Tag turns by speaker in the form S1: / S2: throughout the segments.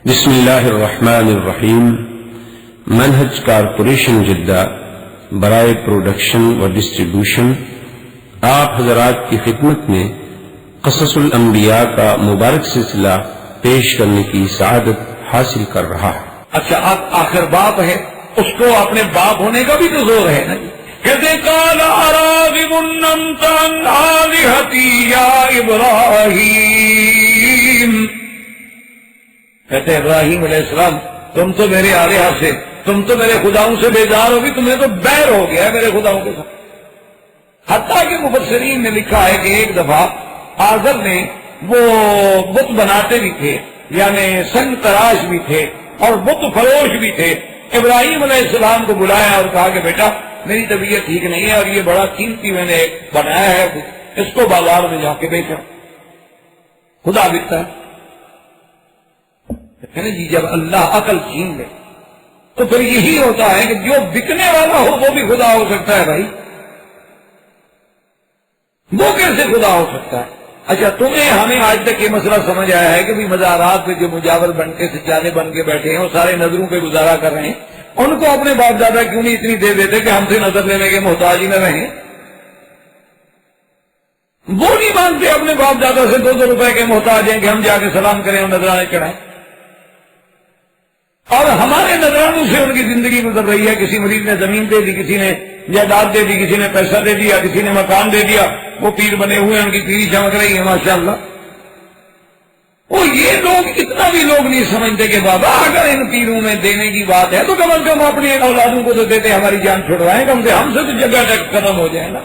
S1: بسم اللہ الرحمن الرحیم۔ منہج کارپوریشن جدہ برائے پروڈکشن و ڈسٹریبیوشن آپ حضرات کی خدمت میں قصص الانبیاء کا مبارک سلسلہ پیش کرنے کی سعادت حاصل کر رہا ہے۔
S2: اچھا، آخر باپ ہے، اس کو اپنے باپ ہونے کا بھی تو زور ہے نا۔ کہتے قال اراغب انت عن آلہتی یا ابراہیم، کہتے ابراہیم علیہ السلام تم تو میرے آلہہ سے، تم تو میرے خداؤں سے بیزار ہوگی، تمہیں تو بیر ہو گیا ہے میرے خداؤں کے ساتھ۔ حتیٰ کہ مفسرین نے لکھا ہے کہ ایک دفعہ آزر نے وہ بت بناتے بھی تھے، یعنی سنگ تراش بھی تھے اور بت فروش بھی تھے۔ ابراہیم علیہ السلام کو بلایا اور کہا کہ بیٹا میری طبیعت ٹھیک نہیں ہے اور یہ بڑا قیمتی میں نے بنایا ہے، اس کو بازار میں جا کے بیچا، خدا بکتا ہے نا جی۔ جب اللہ عقل چھین لے تو پھر یہی ہوتا ہے کہ جو بکنے والا ہو وہ بھی خدا ہو سکتا ہے بھائی، وہ کیسے خدا ہو سکتا ہے؟ اچھا، تمہیں ہمیں آج تک یہ مسئلہ سمجھ آیا ہے کہ بھی مزارات پہ جو مجاور بن کے سجادے بن کے بیٹھے ہیں وہ سارے نظروں پہ گزارا کر رہے ہیں، ان کو اپنے باپ دادا کیوں نہیں اتنی دے دیتے کہ ہم سے نظر لینے کے محتاج ہی نہ رہیں؟ وہ نہیں مانتے اپنے باپ دادا سے 200 روپے کے محتاج ہیں کہ ہم جا کے سلام کریں اور نذرانے چڑھائیں، اور ہمارے نذرانوں سے ان کی زندگی گزر رہی ہے۔ کسی مریض نے زمین دے دی، کسی نے جائیداد دے دی، کسی نے پیسہ دے دیا، کسی نے مکان دے دیا، وہ پیر بنے ہوئے ہیں، ان کی پیری چمک رہی ہے ماشاءاللہ۔ وہ یہ لوگ اتنا بھی لوگ نہیں سمجھتے کہ بابا اگر ان پیروں میں دینے کی بات ہے تو کم از کم اپنی اولادوں کو تو دیتے، ہماری جان چھڑوائیں، کم سے ہم سے تو جگہ تک ختم ہو جائے نا۔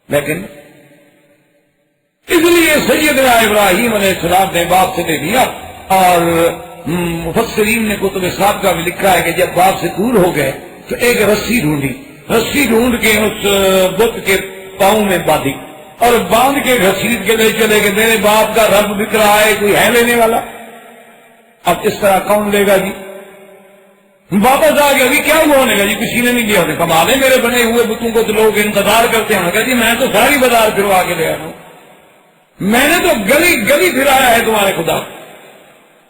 S2: لیکن اس لیے سیدنا ابراہیم علیہ السلام نے باپ سے دے دیا، اور مفسرین نے کتب صاحب کا بھی لکھا ہے کہ جب باپ سے دور ہو گئے تو ایک رسی ڈھونڈی، رسی ڈھونڈ کے اس بت کے پاؤں میں باندھی اور باندھ کے گھسیٹ کے لے چلے کہ میرے باپ کا رب بک رہا ہے، کوئی ہے لینے والا؟ اب اس طرح کون لے گا جی؟ واپس آ گیا، ابھی کیا ہوا ہونے گا جی؟ کسی نے نہیں دیا، کمال ہے میرے بنے ہوئے بتوں کو تو لوگ انتظار کرتے ہیں۔ کہا جی میں تو ساری بازار پھروا کے لے آیا ہوں، میں نے تو گلی گلی پھرایا ہے تمہارے خدا،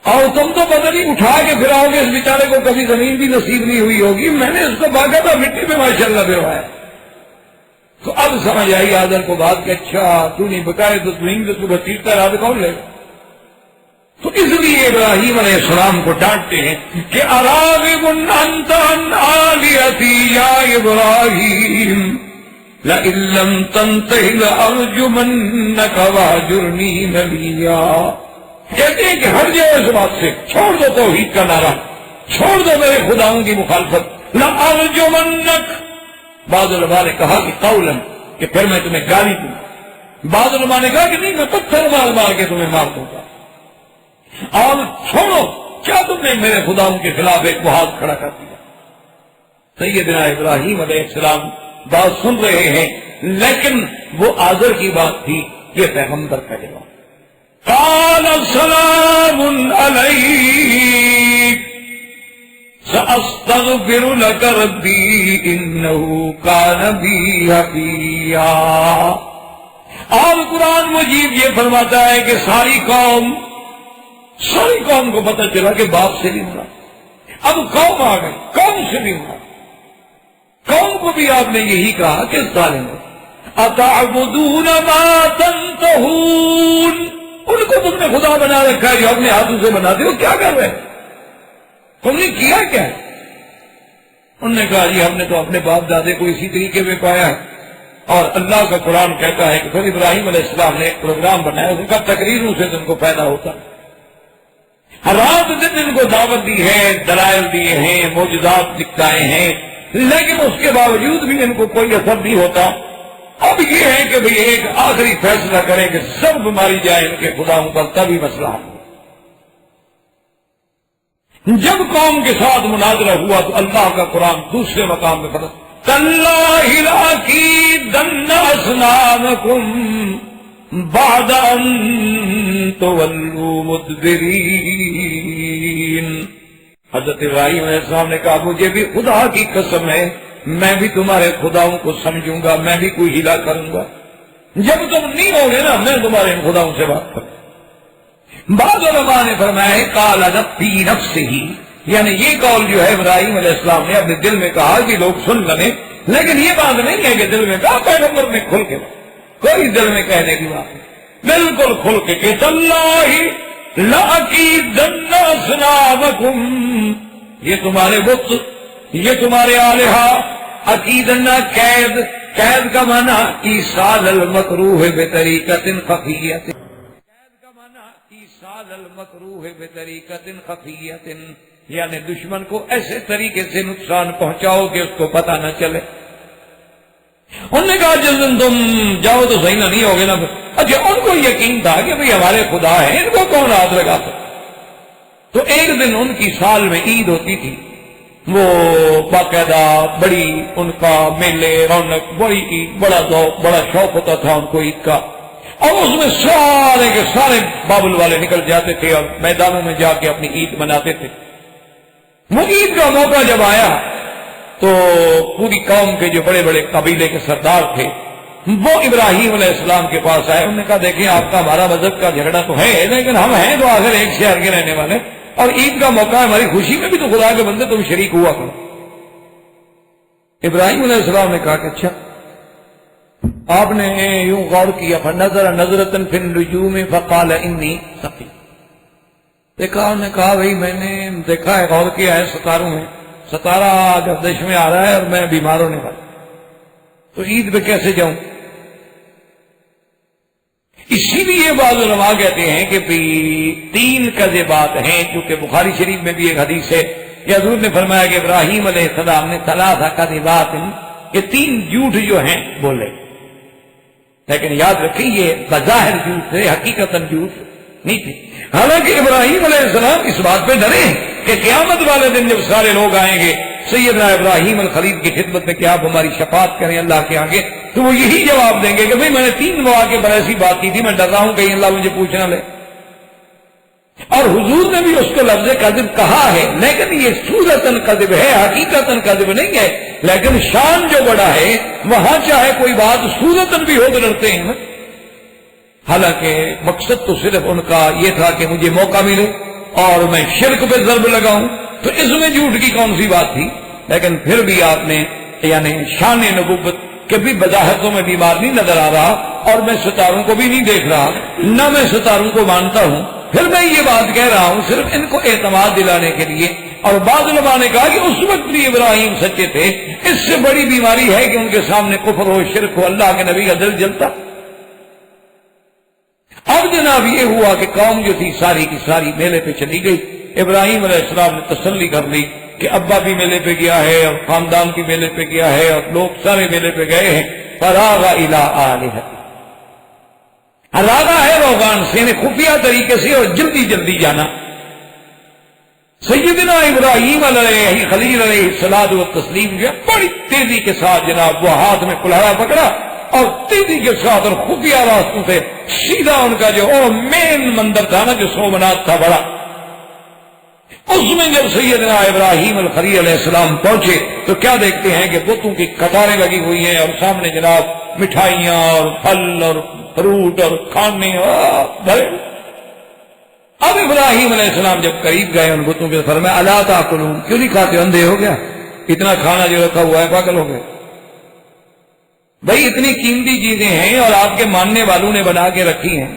S2: اور تم تو پتہ نہیں اٹھا کے پھراؤ گے، اس بیچارے کو کبھی زمین بھی نصیب نہیں ہوئی ہوگی، میں نے اس کو باقاعدہ مٹی میں ماشاءاللہ پھروایا۔ تو اب سمجھ آئی آدر کو بات کہ اچھا تو نہیں بتائے تو زمین سے تو گھسیٹتا رہا تو کون لے گا؟ تو اس لیے ابراہیم علیہ السلام کو ڈانٹتے ہیں کہ اراغب انت عن آلہتی یا ابراہیم لئن لم تنتہ لأرجمنک واہجرنی ملیا۔ کہتے ہیں کہ ہر جگہ اس بات سے چھوڑ دو توحید کا نعرہ، چھوڑ دو میرے خداؤں کی مخالفت، لأرجمنک۔ بعض علماء نے کہا کہ قولا، کہ پھر میں تمہیں گالی دوں گا، بعض علماء نے کہا کہ نہیں میں پتھر مار مار کے تمہیں مار دوں گا۔ اور چھوڑو، کیا تم نے میرے خداؤں کے خلاف ایک محاذ کھڑا کر دیا؟ سیدنا ابراہیم علیہ السلام بات سن رہے ہیں، لیکن وہ آزر کی بات تھی، یہ پیغمبر کا جواب۔ قال سلام علیک سأستغفر لك ربی انه كان بی حفیا۔ اور قرآن مجید یہ فرماتا ہے کہ ساری قوم کو پتہ چلا کہ باپ سے نہیں ہوا، اب قوم آ گئی، قوم سے نہیں ہوا۔ قوم کو بھی آپ نے یہی کہا کہ ظالم اتعبدون ما تنتہون، ان کو تم نے خدا بنا رکھا ہے جو اپنے ہاتھوں سے بناتے ہو، کیا کر رہے تم نے کیا کیا ہے؟ انہوں نے کہا جی ہم نے تو اپنے باپ دادے کو اسی طریقے میں پایا ہے، اور اللہ کا قرآن کہتا ہے کہ پھر ابراہیم علیہ السلام نے ایک پروگرام بنایا، ان کا تقریروں سے ان کو فائدہ ہوتا، رات دن ان کو دعوت دی ہے، دلائل دیے ہیں، معجزات دکھائے ہیں، لیکن اس کے باوجود بھی ان کو کوئی اثر نہیں ہوتا۔ اب یہ ہے کہ بھئی ایک آخری فیصلہ کریں کہ سب ماری جائے ان کے خداؤں پر، تبھی مسئلہ حل۔ جب قوم کے ساتھ مناظرہ ہوا تو اللہ کا قرآن دوسرے مقام میں فرماتا تاللہ لأکیدن اصنامکم بعد ان تولوا مدبرین۔ حضرت ابراہیم علیہ السلام نے کہا مجھے بھی خدا کی قسم ہے میں بھی تمہارے خداؤں کو سمجھوں گا، میں بھی کوئی ہلا کروں گا، جب تم نہیں ہوگے نا میں تمہارے خداؤں سے بات کروں۔ بعض علماء نے فرمایا ہے قال فی نفسہ، یعنی یہ قول جو ہے ابراہیم علیہ السلام نے اپنے دل میں کہا کہ لوگ سن لیں، لیکن یہ بات نہیں ہے کہ دل میں کہا، پیغمبر نے کھل کے کوئی دل میں کہنے کی بات نہیں، بالکل کھل کے کہ تاللہ لأکیدن اصنامکم، یہ تمہارے بت، یہ تمہارے آلہہ، عقیدن قید، قید کا معنی ایصال المکروہ بطریقۃ خفیۃ، ایصال المکروہ بطریقۃ خفیۃ، یعنی دشمن کو ایسے طریقے سے نقصان پہنچاؤ کہ اس کو پتہ نہ چلے۔ انہوں نے کہا جس دن تم جاؤ تو صحیح نہ نہیں ہوگے نا۔ اچھا ان کو یقین تھا کہ بھئی ہمارے خدا ہیں، ان کو کون ہاتھ لگا سکتا۔ تو ایک دن ان کی سال میں عید ہوتی تھی، وہ باقاعدہ بڑی ان کا میلے رونق، بڑی عید، بڑا ذوق، بڑا شوق ہوتا تھا ان کو عید کا، اور اس میں سارے کے سارے بابل والے نکل جاتے تھے اور میدانوں میں جا کے اپنی عید مناتے تھے۔ وہ عید کا موقع جب آیا تو پوری قوم کے جو بڑے بڑے قبیلے کے سردار تھے وہ ابراہیم علیہ السلام کے پاس آئے۔ انہوں نے کہا دیکھیں آپ کا ہمارا مذہب کا جھگڑا تو ہے، لیکن ہم ہیں تو آخر ایک شہر کے رہنے والے، اور عید کا موقع ہے، ہماری خوشی میں بھی تو خدا کے بندے تم شریک ہوا کرو۔ ابراہیم علیہ السلام نے کہا کہ اچھا، آپ نے یوں غور کیا، فنظر نظرۃ فی النجوم فقال انی سقیم، دیکھا، انہوں نے کہا بھئی میں نے دیکھا ہے، غور کیا ہے ستاروں میں، ستارہ گردش میں آ رہا ہے اور میں بیمار ہونے والا، تو عید پہ کیسے جاؤں؟ اسی لیے بعض علماء کہتے ہیں کہ تین کذبات ہیں، چونکہ بخاری شریف میں بھی ایک حدیث ہے کہ حضور نے فرمایا کہ ابراہیم علیہ السلام نے ثلاث کذبات، یہ تین جھوٹ جو ہیں بولے، لیکن یاد رکھیں یہ بظاہر جھوٹ تھے، حقیقتاً جھوٹ نہیں تھے۔ حالانکہ ابراہیم علیہ السلام اس بات پہ ڈرے کہ قیامت والے دن جب سارے لوگ آئیں گے سیدنا ابراہیم الخلیل کی خدمت میں کہ آپ ہماری شفاعت کریں اللہ کے آگے، تو وہ یہی جواب دیں گے کہ بھئی میں نے 3 مواقع پر ایسی بات کی تھی، میں ڈر رہا ہوں کہیں اللہ مجھے پوچھنا لے۔ اور حضور نے بھی اس کو لفظ کذب کہا ہے، لیکن یہ صورتاً کذب ہے، حقیقتاً کذب نہیں ہے، لیکن شان جو بڑا ہے وہاں چاہے کوئی بات صورتاً بھی ہو تو ڈرتے ہیں نا۔ حالانکہ مقصد تو صرف ان کا یہ تھا کہ مجھے موقع ملے اور میں شرک پہ ضرب لگاؤں، تو اس میں جھوٹ کی کون سی بات تھی؟ لیکن پھر بھی آپ نے یعنی شان نبوت کہ بھی بظاہروں میں بیمار نہیں نظر آ رہا، اور میں ستاروں کو بھی نہیں دیکھ رہا، نہ میں ستاروں کو مانتا ہوں، پھر میں یہ بات کہہ رہا ہوں صرف ان کو اعتماد دلانے کے لیے۔ اور بعض علماء نے کہا کہ اس وقت بھی ابراہیم سچے تھے، اس سے بڑی بیماری ہے کہ ان کے سامنے کفر ہو، شرک ہو، اللہ کے نبی کا دل جلتا۔ اب جناب یہ ہوا کہ قوم جو تھی ساری کی ساری میلے پہ چلی گئی۔ ابراہیم علیہ السلام نے تسلی کر لی کہ ابا بھی میلے پہ گیا ہے اور خاندان کی میلے پہ گیا ہے اور لوگ سارے میلے پہ گئے ہیں۔ فراغ الی آلہتہ، راغا ہے روغان سے، یعنی خفیہ طریقے سے اور جلدی جلدی جانا۔ سیدنا ابراہیم علیہ خلیل علیہ الصلوۃ والتسلیم جو بڑی تیزی کے ساتھ جناب وہ ہاتھ میں کلہاڑا پکڑا اور تیزی کے ساتھ اور خفیہ راستوں سے سیدھا ان کا جو مین مندر تھا نا جو سومنات تھا بڑا، اس میں جب سیدنا ابراہیم الخلیل علیہ السلام پہنچے تو کیا دیکھتے ہیں کہ بتوں کی قطاریں لگی ہوئی ہیں اور سامنے جناب مٹھائیاں اور پھل اور فروٹ اور کھانے بھرے۔ اب ابراہیم علیہ السلام جب قریب گئے ان بتوں کے، فرمایا الا تاکلون، کیوں نہیں کھاتے؟ اندھے ہو گیا؟ اتنا کھانا جو رکھا ہوا ہے پاگل ہو گئے؟ بھائی اتنی قیمتی چیزیں ہیں اور آپ کے ماننے والوں نے بنا کے رکھی ہیں،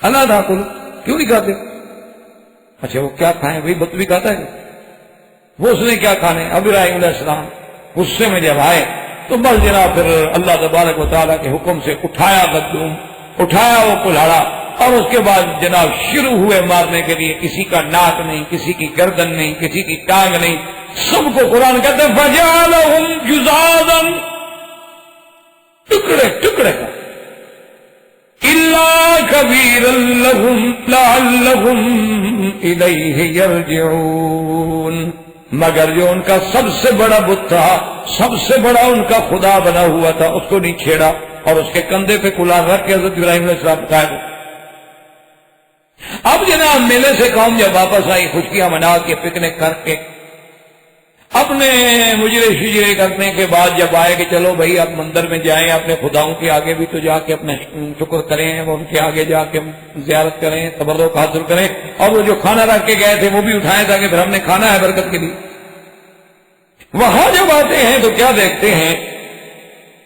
S2: الا تاکلون، کیوں نہیں کھاتے؟ اچھا وہ کیا کھائیں؟ بھائی بت بھی کھاتا ہے، وہ اس نے کیا کھانے؟ اب ابراہیم علیہ السلام غصے میں جب آئے تو بس جناب پھر اللہ تبارک و تعالیٰ کے حکم سے اٹھایا قدوم، اٹھایا وہ کلہاڑا، اور اس کے بعد جناب شروع ہوئے مارنے کے لیے۔ کسی کا ناک نہیں، کسی کی گردن نہیں، کسی کی ٹانگ نہیں، سب کو قرآن کہتے ہیں فجعلہم جذاذا، ٹکڑے ٹکڑے کا، الا کبیرا لہم لعلہم الیہ یرجعون، مگر جو ان کا سب سے بڑا بت تھا، سب سے بڑا ان کا خدا بنا ہوا تھا، اس کو نہیں چھیڑا اور اس کے کندھے پہ کلہاڑ رکھ کے حضرت ابراہیم علیہ السلام اٹھائے۔ اب جناب میلے سے قوم جب واپس آئی، خوشیاں منا کے پکنک کر کے، اپنے مجرے شجرے کرنے کے بعد جب آئے کہ چلو بھائی اب مندر میں جائیں، اپنے خداؤں کے آگے بھی تو جا کے اپنے شکر کریں، ان کے آگے جا کے زیارت کریں، تبرک حاصل کریں، اور وہ جو کھانا رکھ کے گئے تھے وہ بھی اٹھائیں تاکہ پھر ہم نے کھانا ہے برکت کے لیے۔ وہاں جب آتے ہیں تو کیا دیکھتے ہیں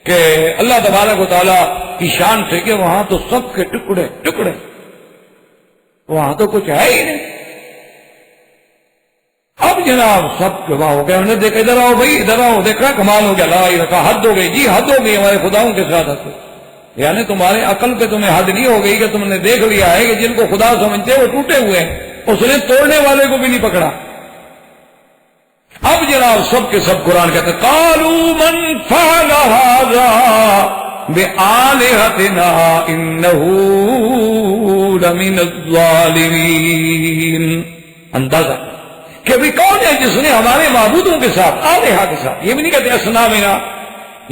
S2: کہ اللہ تبارک و تعالیٰ کی شان سے کہ وہاں تو سب کے ٹکڑے ٹکڑے، وہاں تو کچھ ہے ہی نہیں۔ اب جناب سب جمع ہو گئے، انہوں نے دیکھا ادھر آؤ بھائی ادھر آؤ، دیکھا کمال ہو گیا، لا رکھا حد ہو گئی، جی حد ہو گئی ہمارے خداؤں کے ساتھ حد، یعنی تمہارے عقل پہ تمہیں حد نہیں ہو گئی کہ تم نے دیکھ لیا ہے کہ جن کو خدا سمجھتے وہ ٹوٹے ہوئے ہیں، اس نے توڑنے والے کو بھی نہیں پکڑا۔ اب جناب سب کے سب قرآن کہتے ہیں قالوا من فعل هذا بآلهتنا انه لمن الظالمین۔ اندازہ کہ بھی کون ہے جس نے ہمارے معبودوں کے ساتھ، آلہہ کے ساتھ، یہ بھی نہیں کہتے اصنامنا،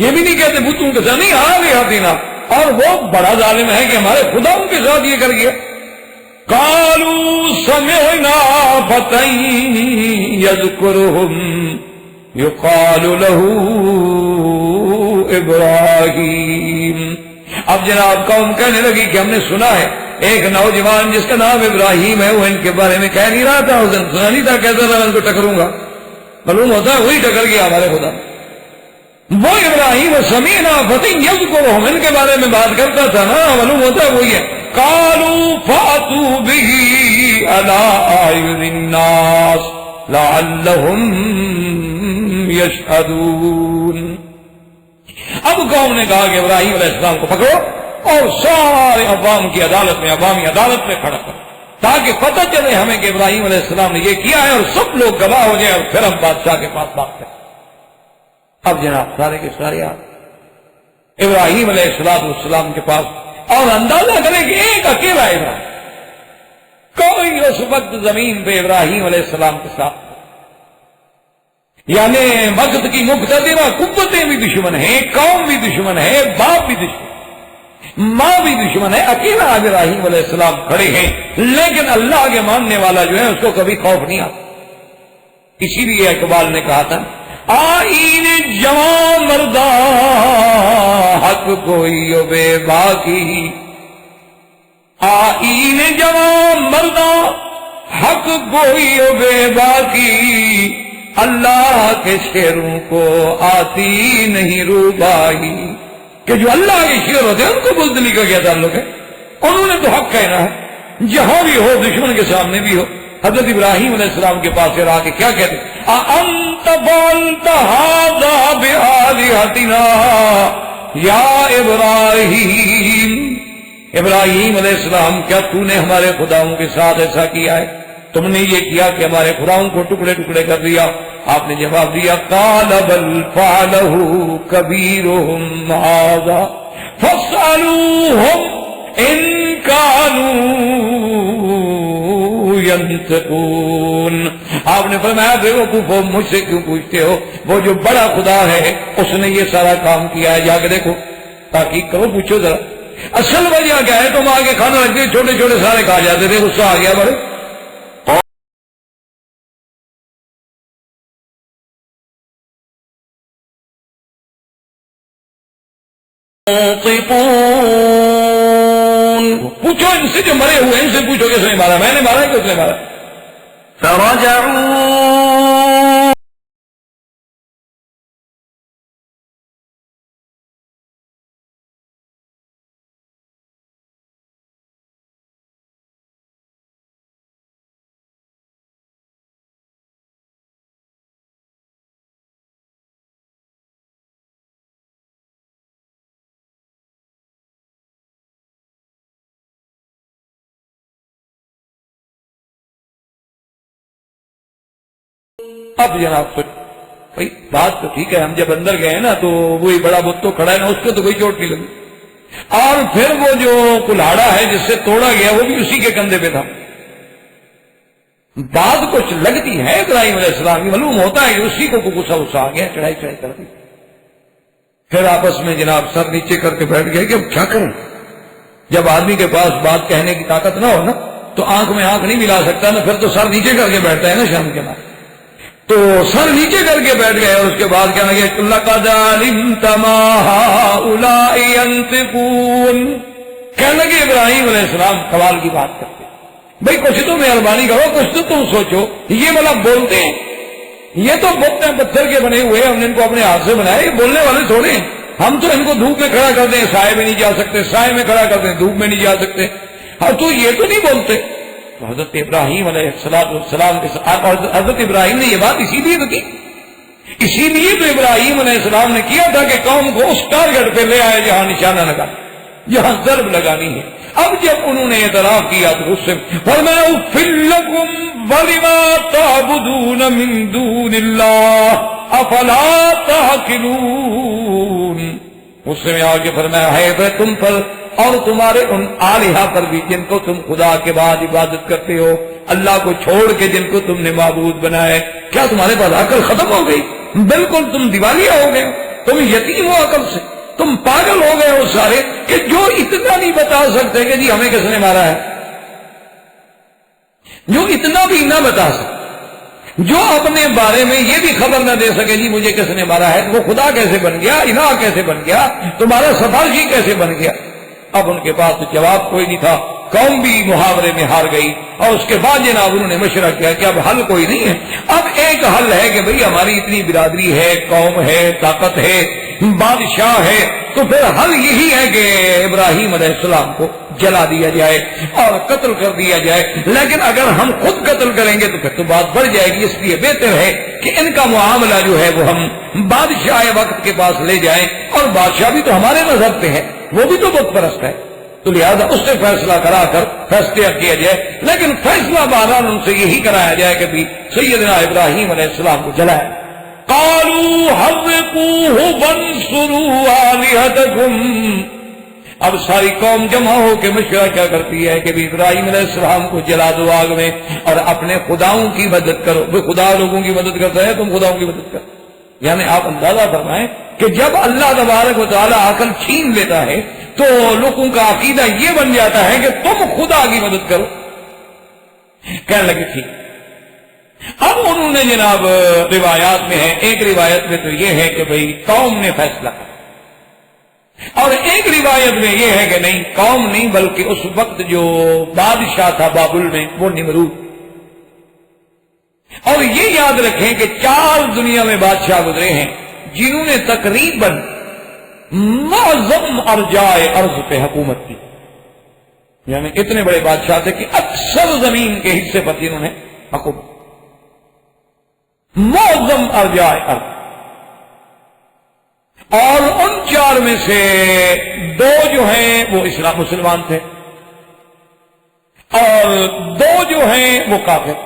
S2: یہ بھی نہیں کہتے بتوں کے ساتھ، نہیں آلہتنا، اور وہ بڑا ظالم ہے کہ ہمارے خداؤں کے ساتھ یہ کر گیا۔ قالوا سمعنا فتى يذكرهم يقال له ابراہیم۔ اب جناب قوم کہنے لگی کہ ہم نے سنا ہے ایک نوجوان جس کا نام ابراہیم ہے، وہ ان کے بارے میں کہہ نہیں رہا تھا، اس دن سنا نہیں تھا، کہتا تھا میں ان کو ٹکروں گا، معلوم ہوتا ہے وہی ٹکر گیا ہمارے خدا، وہ ابراہیم سمینا فتى یذکرہم، ان کے بارے میں بات کرتا تھا نا، معلوم ہوتا ہے وہی ہے۔ قالوا فاتوا به على اعين الناس لعلهم يشهدون۔ اب قوم نے کہا کہ ابراہیم علیہ السلام کو پکڑو اور سارے عوام کی عدالت میں، عوامی عدالت میں کھڑا کرو تاکہ پتہ چلے ہمیں کہ ابراہیم علیہ السلام نے یہ کیا ہے، اور سب لوگ گواہ ہو جائیں، اور پھر ہم بادشاہ کے پاس بات کریں۔ اب جناب سارے کے سارے ابراہیم علیہ السلام کے پاس، اور اندازہ کریں کہ ایک اکیلا ابراہیم، کوئی اس وقت زمین پہ ابراہیم علیہ السلام کے ساتھ، یعنی وقت کی مقتدرہ قوتیں بھی دشمن ہیں، قوم بھی دشمن ہے، باپ بھی دشمن، ماں بھی دشمن ہے، اکیلا ابراہیم علیہ السلام کھڑے ہیں، لیکن اللہ کے ماننے والا جو ہے اس کو کبھی خوف نہیں آتا۔ اسی لیے اقبال نے کہا تھا آئین جوان مردہ حق کوئی و بے باقی، آئین جوان مردہ حق کوئی و بے باقی، اللہ کے شعروں کو آتی نہیں روبائی، کہ جو اللہ کے شعر ہوتے ہیں ان کو بزدلی کا کیا تعلق ہے، انہوں نے تو حق کہنا ہے، جہاں بھی ہو، دشمن کے سامنے بھی ہو۔ حضرت ابراہیم علیہ السلام کے پاس پھر آ کے کیا کہتے اَأَنْتَ فَعَلْتَ هَذَا بِآلِهَتِنَا یا ابراہیم، ابراہیم علیہ السلام کیا تو نے ہمارے خداؤں کے ساتھ ایسا کیا ہے، تم نے یہ کیا کہ ہمارے خداؤں کو ٹکڑے ٹکڑے کر دیا؟ آپ نے جواب دیا قَالَ بَلْ فَعَلَهُ كَبِيرُهُمْ هَذَا فَاسْأَلُوهُمْ إِنْ كَانُوا ينطقون۔ آپ نے فرمایا بے وقوفو مجھ سے کیوں پوچھتے ہو، وہ جو بڑا خدا ہے اس نے یہ سارا کام کیا ہے، جا کے دیکھو، تحقیق کرو، پوچھو ذرا اصل وجہ کیا ہے۔ تم آگے کھانا رکھتے چھوٹے چھوٹے سارے کھا جاتے تھے، غصہ آ گیا بڑے۔ پوچھو ان سے جو مرے ہوئے، ان سے پوچھو کس نے مارا، میں نے مارا کہ اس نے مارا؟ فرجعوا اب جناب بھائی بات تو ٹھیک ہے، ہم جب اندر گئے نا تو وہی بڑا بت تو کھڑا ہے نا، اس کو تو کوئی چوٹ نہیں لگی، اور پھر وہ جو کلاڑا ہے جس سے توڑا گیا وہ بھی اسی کے کندھے پہ تھا۔ بات کچھ لگتی ہے ابراہیم علیہ السلام کی، معلوم ہوتا ہے کہ اسی کو غصہ غصہ آ گیا، چڑھائی چڑھائی کر دی۔ پھر آپس میں جناب سر نیچے کر کے بیٹھ گئے کہ اب کیا کریں۔ جب آدمی کے پاس بات کہنے کی طاقت نہ ہو نا تو آنکھ میں آنکھ نہیں ملا سکتا نا، پھر تو سر نیچے کر کے بیٹھتا ہے نا شام کے بعد۔ تو سر نیچے کر کے بیٹھ گئے اور اس کے بعد کہنے لگے لقد علمت ما هؤلاء ينطقون. کہنے لگے ابراہیم علیہ السلام سوال کی بات کرتے بھئی کچھ تو مہربانی کرو, کچھ تو تم سوچو. یہ والا بولتے ہیں, یہ تو بت ہیں پتھر کے بنے ہوئے, ہم نے ان کو اپنے ہاتھ سے بنایا, یہ بولنے والے تھوڑے ہیں. ہم تو ان کو دھوپ میں کھڑا کر دیں سائے میں نہیں جا سکتے, سائے میں کھڑا کر دیں دھوپ میں نہیں جا سکتے, ہاں تو یہ تو نہیں بولتے. تو حضرت ابراہیم علیہ السلام کے ساتھ حضرت ابراہیم نے یہ بات اسی لیے تو کی, اسی لیے تو ابراہیم علیہ السلام نے کیا تھا کہ قوم کو اس ٹارگٹ پہ لے آئے جہاں نشانہ لگا, جہاں ضرب لگانی ہے. اب جب انہوں نے اعتراف کیا تو اس سے فرمایا اُفٍّ لَكُمْ وَلِمَا تَعْبُدُونَ مِن دُونِ اللَّهِ أَفَلَا تَعْقِلُونَ. اس سے آگے فرمایا ہے تم پر اور تمہارے ان آلہہ پر بھی جن کو تم خدا کے بعد عبادت کرتے ہو, اللہ کو چھوڑ کے جن کو تم نے معبود بنایا, کیا تمہارے پاس عقل ختم ہو گئی؟ بالکل تم دیوالیہ ہو گئے, تم یتیم ہو عقل سے, تم پاگل ہو گئے ہو سارے کہ جو اتنا نہیں بتا سکتے کہ جی ہمیں کس نے مارا ہے, جو اتنا بھی نہ بتا سکتے, جو اپنے بارے میں یہ بھی خبر نہ دے سکے جی مجھے کس نے مارا ہے, وہ خدا کیسے بن گیا, الہ کیسے بن گیا, تمہارا سفارشی کیسے بن گیا. اب ان کے پاس جواب کوئی نہیں تھا, قوم بھی محاورے میں ہار گئی. اور اس کے بعد جناب انہوں نے مشورہ کیا کہ اب حل کوئی نہیں ہے, اب ایک حل ہے کہ بھئی ہماری اتنی برادری ہے, قوم ہے, طاقت ہے, بادشاہ ہے, تو پھر حل یہی ہے کہ ابراہیم علیہ السلام کو جلا دیا جائے اور قتل کر دیا جائے. لیکن اگر ہم خود قتل کریں گے تو پھر تو بات بڑھ جائے گی, اس لیے بہتر ہے کہ ان کا معاملہ جو ہے وہ ہم بادشاہ وقت کے پاس لے جائیں, اور بادشاہ بھی تو ہمارے مذہب پہ ہے, وہ بھی تو بت پرست ہے, تو لہذا اس سے فیصلہ کرا کر فیصلہ کیا جائے. لیکن فیصلہ بہرحال ان سے یہی کرایا جائے کہ بھی سیدنا ابراہیم علیہ السلام کو جلائے. قالوا حرقوه وانصروا آلهتكم. اب ساری قوم جمع ہو کے مشورہ کیا کرتی ہے کہ بھی ابراہیم علیہ السلام کو جلا دو آگ میں, اور اپنے خداؤں کی مدد کرو. وہ خدا لوگوں کی مدد کرتا ہے, تم خداؤں کی مدد کرو. یعنی آپ اندازہ فرمائیں کہ جب اللہ تبارک و تعالیٰ عقل چھین لیتا ہے تو لوگوں کا عقیدہ یہ بن جاتا ہے کہ تم خدا کی مدد کرو. کہنے لگے ٹھیک. اب انہوں نے جناب روایات میں ہے, ایک روایت میں تو یہ ہے کہ بھئی قوم نے فیصلہ کیا, اور ایک روایت میں یہ ہے کہ نہیں قوم نہیں بلکہ اس وقت جو بادشاہ تھا بابل میں وہ نمرود. اور یہ یاد رکھیں کہ 4 دنیا میں بادشاہ گزرے ہیں جنہوں نے تقریباً معظم ارجائے ارض پہ حکومت کی. یعنی اتنے بڑے بادشاہ تھے کہ اکثر زمین کے حصے پر جنہوں نے حکومت, معظم ارجائے ارض. اور ان 4 میں سے 2 جو ہیں وہ اسلام مسلمان تھے, اور 2 جو ہیں وہ کافر.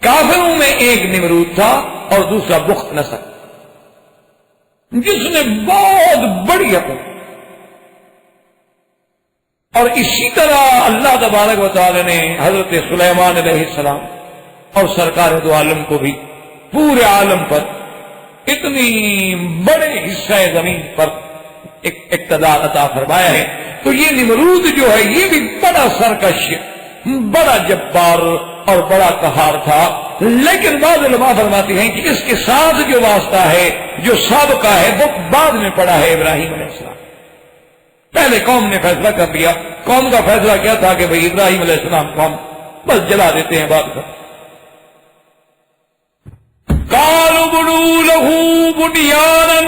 S2: کافروں میں ایک نمرود تھا اور دوسرا بخت نصر, جس نے بہت بڑی حکومت. اور اسی طرح اللہ تبارک و تعالی نے حضرت سلیمان علیہ السلام اور سرکار دو عالم کو بھی پورے عالم پر اتنی بڑے حصہ زمین پر اقتدار عطا فرمایا ہے. تو یہ نمرود جو ہے یہ بھی بڑا سرکش, بڑا جبار اور بڑا قہار تھا. لیکن بعض علماء فرماتے ہیں کہ اس کے ساتھ جو واسطہ ہے, جو سابقہ ہے, وہ بعد میں پڑا ہے ابراہیم علیہ السلام. پہلے قوم نے فیصلہ کر دیا. قوم کا فیصلہ کیا تھا کہ بھئی ابراہیم علیہ السلام کو ہم بس جلا دیتے ہیں بات کر. قالوا بنوا له بنيانا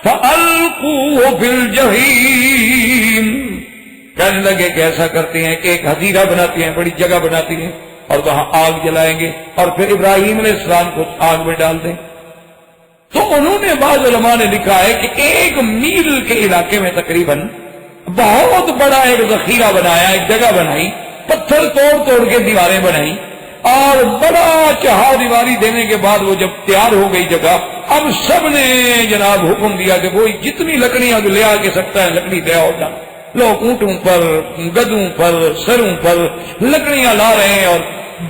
S2: فألقوه في الجحيم. کہنے لگے کہ ایسا کرتے ہیں کہ ایک حدیرہ بناتے ہیں, بڑی جگہ بناتی ہیں, اور وہاں آگ جلائیں گے اور پھر ابراہیم علیہ السلام کو آگ میں ڈال دیں. تو انہوں نے بعض علماء نے لکھا ہے کہ 1 میل کے علاقے میں تقریباً بہت بڑا ایک ذخیرہ بنایا, ایک جگہ بنائی, پتھر توڑ توڑ کے دیواریں بنائی, اور بڑا چہا دیواری دینے کے بعد وہ جب تیار ہو گئی جگہ, اب سب نے جناب حکم دیا کہ وہ جتنی لکڑیاں لے آ کے سکتا ہے لکڑی لے آؤ. لوگ اونٹوں پر, گدوں پر, سروں پر لکڑیاں لا رہے ہیں اور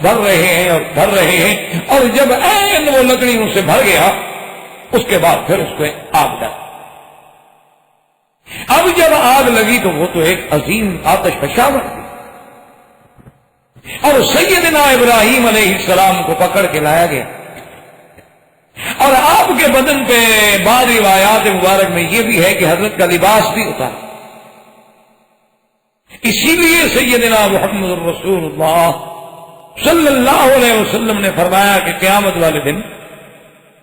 S2: بھر رہے ہیں اور بھر رہے ہیں. اور جب این وہ لکڑیوں سے بھر گیا اس کے بعد پھر اس کو آگ ڈال. اب جب آگ لگی تو وہ تو ایک عظیم آتش فشاں بن گئی, اور سیدنا ابراہیم علیہ السلام کو پکڑ کے لایا گیا اور آپ کے بدن پہ بعض روایات مبارک میں یہ بھی ہے کہ حضرت کا لباس بھی ہوتا ہے. اسی لیے سیدنا محمد رسول اللہ صلی اللہ علیہ وسلم نے فرمایا کہ قیامت والے دن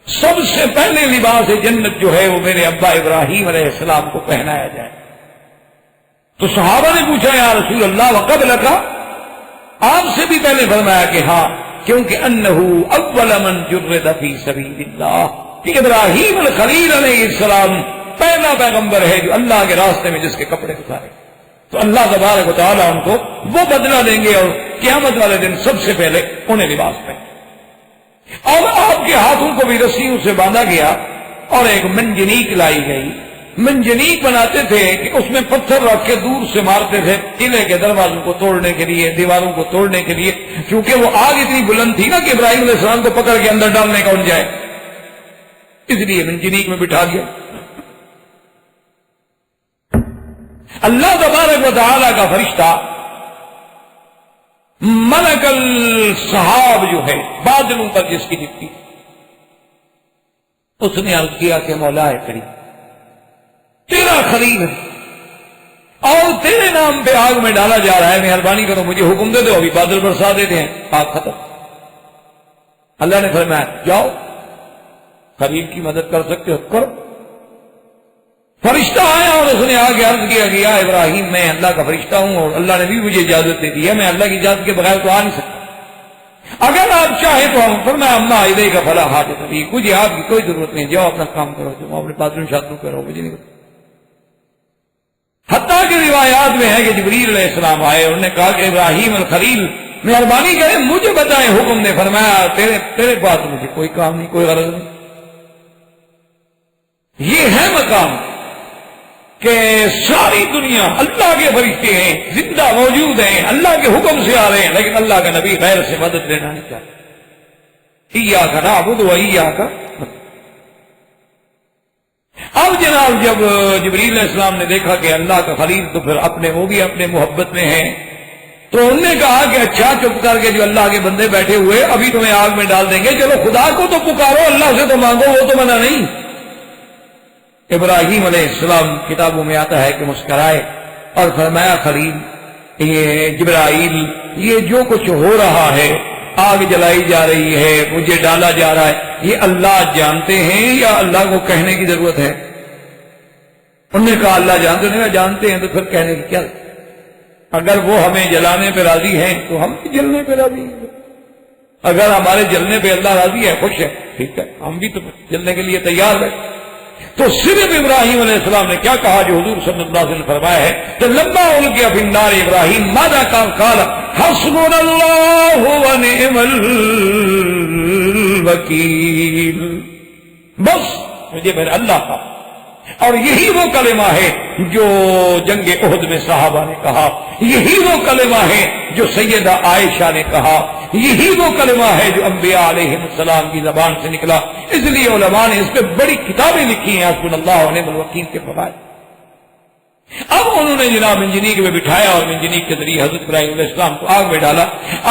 S2: سب سے پہلے لباس جنت جو ہے وہ میرے ابا ابراہیم علیہ السلام کو پہنایا جائے. تو صحابہ نے پوچھا یا رسول اللہ وقبل کا، آپ سے بھی پہلے فرمایا کہ ہاں، کیونکہ انہو اول من جرد فی سبیل اللہ، کہ ابراہیم الخلیل علیہ السلام پہلا پیغمبر ہے جو اللہ کے راستے میں جس کے کپڑے اتارے. تو اللہ تبارک و تعالیٰ ان کو وہ بدلہ دیں گے اور قیامت والے دن سب سے پہلے انہیں لباس پہنے. اور آپ کے ہاتھوں کو بھی رسیوں سے باندھا گیا اور ایک منجنیق لائی گئی. منجنیق بناتے تھے کہ اس میں پتھر رکھ کے دور سے مارتے تھے قلعے کے دروازوں کو توڑنے کے لیے، دیواروں کو توڑنے کے لیے، کیونکہ وہ آگ اتنی بلند تھی نا کہ ابراہیم علیہ السلام کو پکڑ کے اندر ڈالنے کا ان جائے، اس لیے منجنیق میں بٹھا دیا. اللہ تبارک و تعالیٰ کا فرشتہ ملک السحاب جو ہے، بادلوں پر جس کی ڈپٹی، اس نے عرض کیا کہ مولا کریم تیرا خلیل ہے اور تیرے نام پہ آگ میں ڈالا جا رہا ہے، مہربانی کرو مجھے حکم دے دو، ابھی بادل برسا دیتے ہیں، آگ ختم. اللہ نے فرمایا جاؤ، خلیل کی مدد کر سکتے ہو کرو. فرشتہ آیا اور اس نے آگے عرض کیا کہ یا ابراہیم میں اللہ کا فرشتہ ہوں اور اللہ نے بھی مجھے اجازت دے دی ہے، میں اللہ کی اجازت کے بغیر تو آ نہیں سکتا، اگر آپ چاہیں تو ہم. فرمایا اما الیہ کا فلا حاجت ابھی، مجھے آپ کی کوئی ضرورت نہیں، جاؤ اپنا کام کرو، جو اپنے باتوں شادوں کرو، مجھے نہیں. حتیٰ کہ روایات میں ہے کہ جبریل علیہ السلام آئے، انہوں نے کہا کہ ابراہیم الخلیل مہربانی کریں مجھے بتائیں حکم نے. فرمایا تیرے پاس مجھے کوئی کام نہیں، کوئی غرض نہیں. یہ ہے مقام کہ ساری دنیا اللہ کے فرشتے ہیں، زندہ موجود ہیں، اللہ کے حکم سے آ رہے ہیں، لیکن اللہ کا نبی غیر سے مدد لینا نہیں چاہتا. ایاک نعبد و ایاک. اب جناب جب جبریل علیہ السلام نے دیکھا کہ اللہ کا خلیل تو پھر وہ بھی اپنے محبت میں ہیں، تو انہوں نے کہا کہ اچھا چپ کر کے جو اللہ کے بندے بیٹھے ہوئے ابھی تمہیں آگ میں ڈال دیں گے، چلو خدا کو تو پکارو، اللہ سے تو مانگو، وہ تو منع نہیں. ابراہیم علیہ السلام کتابوں میں آتا ہے کہ مسکرائے اور فرمایا خلیل یہ جبرائیل یہ جو کچھ ہو رہا ہے، آگ جلائی جا رہی ہے، مجھے ڈالا جا رہا ہے، یہ اللہ جانتے ہیں یا اللہ کو کہنے کی ضرورت ہے؟ انہوں نے کہا اللہ جانتے ہیں. جانتے ہیں تو پھر کہنے کی کیا؟ اگر وہ ہمیں جلانے پہ راضی ہیں تو ہم بھی جلنے پہ راضی ہیں. اگر ہمارے جلنے پہ اللہ راضی ہے، خوش ہے، ٹھیک ہے، ہم بھی تو جلنے کے لیے تیار ہیں. تو صرف ابراہیم علیہ السلام نے کیا کہا جو حضور صلی اللہ علیہ وسلم نے فرمایا ہے کہ لما القی فی النار ابراہیم ماذا قال حسبنا اللہ ونعم الوکیل. بس مجھے میرے اللہ کا. اور یہی وہ کلمہ ہے جو جنگ احد میں صحابہ نے کہا، یہی وہ کلمہ ہے جو سیدہ عائشہ نے کہا، یہی وہ کلمہ ہے جو انبیاء علیہ السلام کی زبان سے نکلا. اس لیے علماء نے اس پہ بڑی کتابیں لکھی ہیں حسبنا اللہ ونعم الوکیل کے فوائد. اب انہوں نے جناب منجنیق میں بٹھایا اور منجنیق کے ذریعے حضرت ابراہیم علیہ السلام کو آگ میں ڈالا.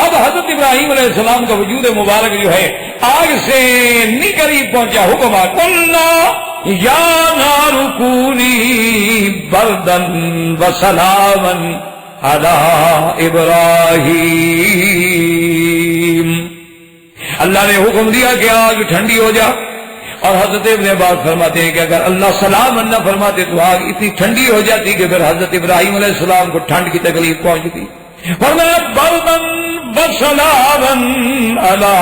S2: اب حضرت ابراہیم علیہ السلام کا وجود مبارک جو ہے آگ سے نہیں قریب پہنچا، حکم آ قلنا یا نار کونی بردن وسلاما علی ابراہیم. اللہ نے حکم دیا کہ آگ ٹھنڈی ہو جا، اور حضرت ابن عباس فرماتے ہیں کہ اگر اللہ سلام نہ فرماتے تو آگ اتنی ٹھنڈی ہو جاتی کہ پھر حضرت ابراہیم علیہ السلام کو ٹھنڈ کی تکلیف پہنچتی. فرمایا بردن وسلاما علی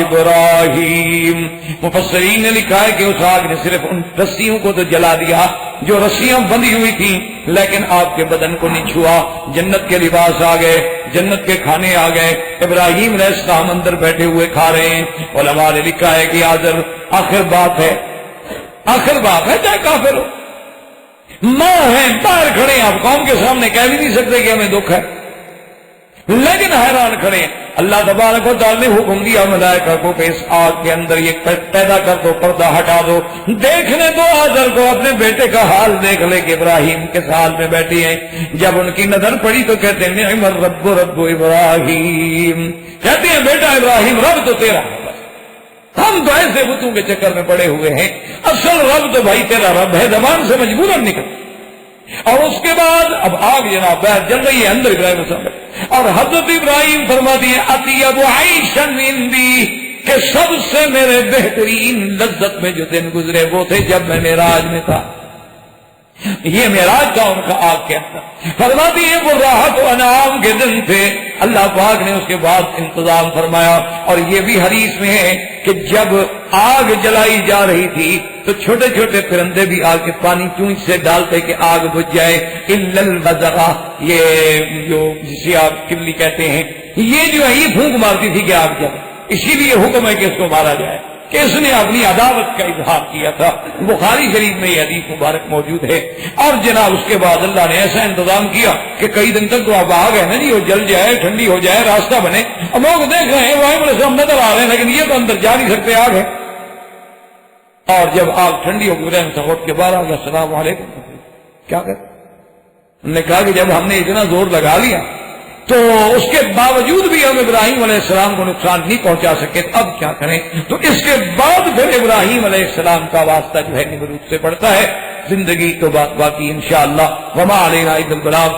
S2: ابراہیم. مفسرین نے لکھا ہے کہ اس آگ نے صرف ان رسیوں کو تو جلا دیا جو رسیاں بندھی ہوئی تھیں، لیکن آپ کے بدن کو نہیں چھوا. جنت کے لباس آ گئے، جنت کے کھانے آ گئے، ابراہیم علیہ السلام اندر بیٹھے ہوئے کھا رہے ہیں. علماء نے لکھا ہے کہ آخر بات ہے چاہے کافر ہو، ماں ہے، باہر کھڑے ہیں، آپ قوم کے سامنے کہہ بھی نہیں سکتے کہ ہمیں دکھ ہے، لیکن حیران کھڑے ہیں. اللہ تبارک و تعالی نے حکم دیا ملائکہ کو کہ اس آگ کے اندر یہ پیدا کر دو، پردہ ہٹا دو، دیکھنے دو آزر کو، اپنے بیٹے کا حال دیکھ لے کہ ابراہیم کس حال میں بیٹھی ہیں. جب ان کی نظر پڑی تو کہتے ہیں نعم الرب رب ابراہیم، کہتے ہیں بیٹا ابراہیم رب تو تیرا ہے، ہم تو ایسے بتوں کے چکر میں پڑے ہوئے ہیں. اصل رب تو بھائی تیرا رب ہے، زبان سے مجبوراً نکل. اور اس کے بعد اب آگ جناب جل رہی ہے اندر ابراہیم صاحب، اور حضرت ابراہیم فرماتی ہیں اطیب عیشا عندی، کہ سب سے میرے بہترین لذت میں جو دن گزرے وہ تھے جب میں معراج میں تھا. یہ معراج کا ان کا آگ کے اندر. فرماتی ہے وہ راحت و انعام کے دن تھے. اللہ پاک نے اس کے بعد انتظام فرمایا. اور یہ بھی حدیث میں ہے کہ جب آگ جلائی جا رہی تھی تو چھوٹے چھوٹے پرندے بھی آگ کے پانی چونچ سے ڈالتے کہ آگ بجھ جائے. الا البزغہ، یہ جو جسے آپ کلی کہتے ہیں، یہ جو ہے یہ پھونک مارتی تھی کہ آگ جلے. اسی لیے حکم ہے کہ اس کو مارا جائے، کہ اس نے اپنی عداوت کا اظہار کیا تھا. بخاری شریف میں یہ حدیث مبارک موجود ہے. اور جناب اس کے بعد اللہ نے ایسا انتظام کیا کہ کئی دن تک تو اب آگ ہے نا جی، وہ جل جائے، ٹھنڈی ہو جائے، راستہ بنے. اب لوگ دیکھ رہے ہیں ابراہیم علیہ السلام نظر آ رہے ہیں لیکن یہ تو اندر جا نہیں سکتے، آگ ہے. اور جب آگ ٹھنڈی ہو گئی ابراہیم صاحب اٹھ کے باہر آ گیا، السلام علیکم. کیا کر انہوں نے کہا کہ جب ہم نے اتنا زور لگا لیا تو اس کے باوجود بھی ہم ابراہیم علیہ السلام کو نقصان نہیں پہنچا سکے، اب کیا کریں؟ تو اس کے بعد پھر ابراہیم علیہ السلام کا واسطہ جو ہے نمرود سے پڑتا ہے. زندگی تو بات باقی انشاءاللہ. وما علینا الا البلاغ.